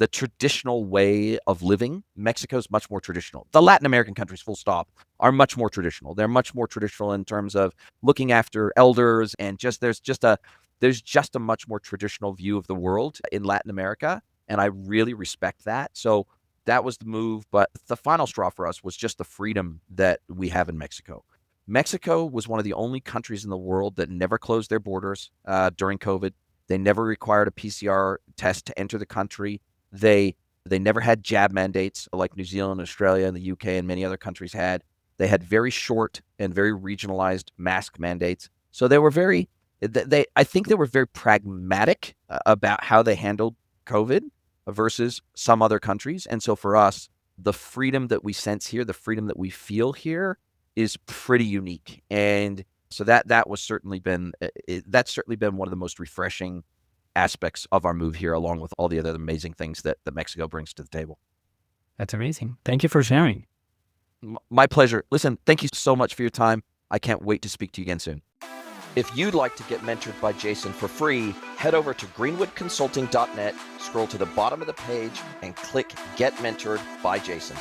A: traditional way of living. Mexico's much more traditional. The Latin American countries, full stop, are much more traditional. They're much more traditional in terms of looking after elders and there's just a much more traditional view of the world in Latin America. And I really respect that. So that was the move. But the final straw for us was just the freedom that we have in Mexico. Mexico was one of the only countries in the world that never closed their borders during COVID. They never required a PCR test to enter the country. They never had jab mandates like New Zealand, Australia, and the UK and many other countries had. They had very short and very regionalized mask mandates. So I think they were very pragmatic about how they handled COVID versus some other countries. And so for us, the freedom that we sense here, the freedom that we feel here is pretty unique. And so that's certainly been one of the most refreshing aspects of our move here, along with all the other amazing things that Mexico brings to the table.
B: That's amazing. Thank you for sharing.
A: My pleasure. Listen, thank you so much for your time. I can't wait to speak to you again soon. If you'd like to get mentored by Jason for free, head over to greenwoodconsulting.net, scroll to the bottom of the page, and click Get Mentored by Jason.